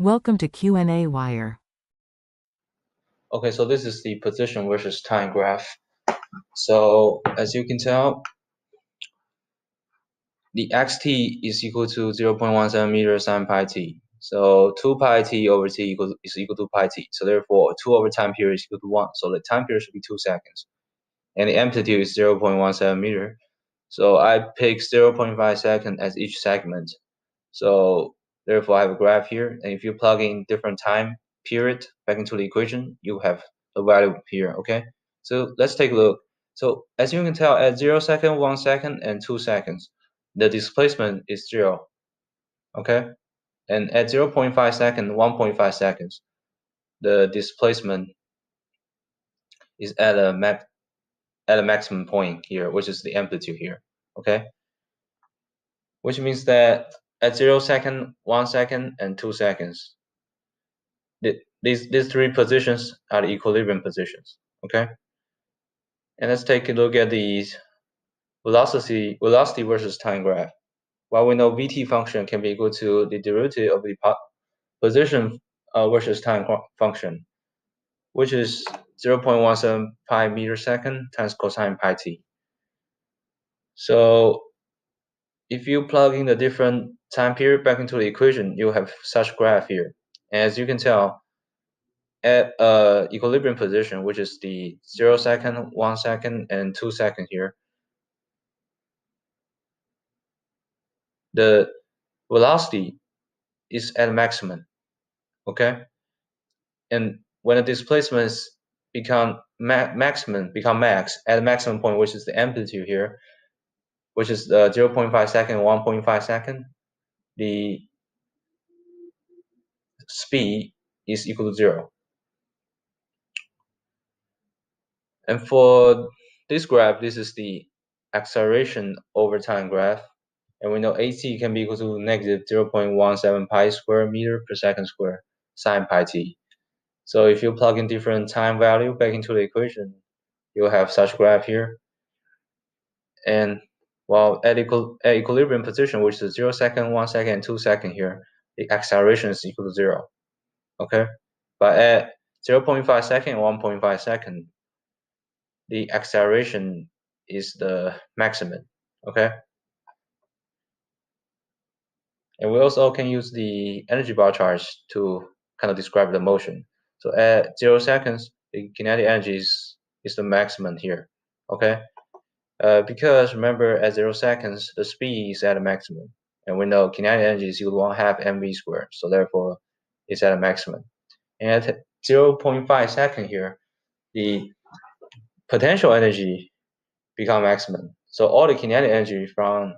Welcome to qnawire. Okay, so this is the position versus time graph. So as you can tell, the xt is equal to 0.17 meter sine pi t. So 2 pi t over t is equal to pi t. So therefore, 2 over time period is equal to 1. So the time period should be 2 seconds. And the amplitude is 0.17 meter. So I pick 0.5 second as each segment. So therefore, I have a graph here. And if you plug in different time period back into the equation, you have the value here, okay? So let's take a look. So as you can tell, at 0 second, 1 second, and 2 seconds, the displacement is 0, okay? And at 0.5 second, 1.5 seconds, the displacement is at a maximum point here, which is the amplitude here, okay? Which means that at 0 second, 1 second, and 2 seconds, these three positions are the equilibrium positions, okay? And let's take a look at the velocity versus time graph. While we know vt function can be equal to the derivative of the position versus time function, which is 0.17 pi meter second times cosine pi t. So if you plug in the different time period back into the equation, you have such graph here. And as you can tell, at equilibrium position, which is the 0 second, 1 second, and 2 second here, the velocity is at maximum, okay? And when the displacements become max at maximum point, which is the amplitude here, which is 0.5 second, 1.5 second, the speed is equal to 0. And for this graph, this is the acceleration over time graph. And we know at can be equal to negative 0.17 pi square meter per second square sine pi t. So if you plug in different time value back into the equation, you'll have such graph here. And while at equilibrium position, which is 0 second, 1 second, 2 second here, the acceleration is equal to 0. Okay? But at 0.5 second, 1.5 second, the acceleration is the maximum. Okay? And we also can use the energy bar charts to kind of describe the motion. So at 0 seconds, the kinetic energy is the maximum here. Okay? Because remember, at 0 seconds, the speed is at a maximum. And we know kinetic energy is equal to 1/2 mv squared. So therefore, it's at a maximum. And at 0.5 second here, the potential energy become maximum. So all the kinetic energy from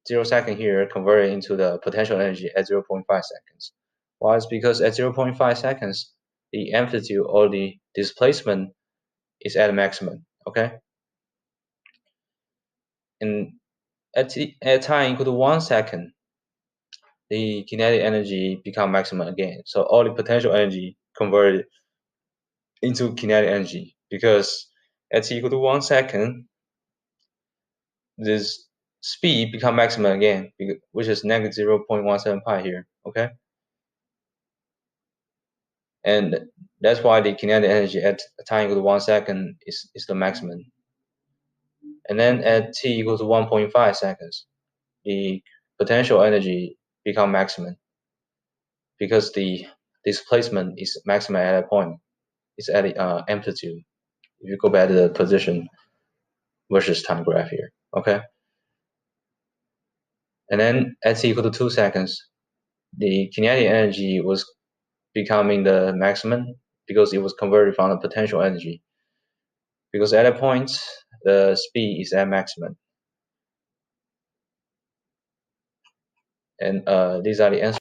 0 second here converted into the potential energy at 0.5 seconds. Why? It's because at 0.5 seconds, the amplitude or the displacement is at a maximum. Okay? And at time equal to 1 second, the kinetic energy become maximum again. So all the potential energy converted into kinetic energy because at t equal to 1 second, this speed become maximum again, which is negative 0.17 pi here, okay? And that's why the kinetic energy at time equal to 1 second is the maximum. And then at t equal to 1.5 seconds, the potential energy become maximum because the displacement is maximum at that point. It's at the amplitude. If you go back to the position versus time graph here, okay? And then at t equal to 2 seconds, the kinetic energy was becoming the maximum because it was converted from the potential energy. Because at that point, the speed is at maximum. And these are the answers.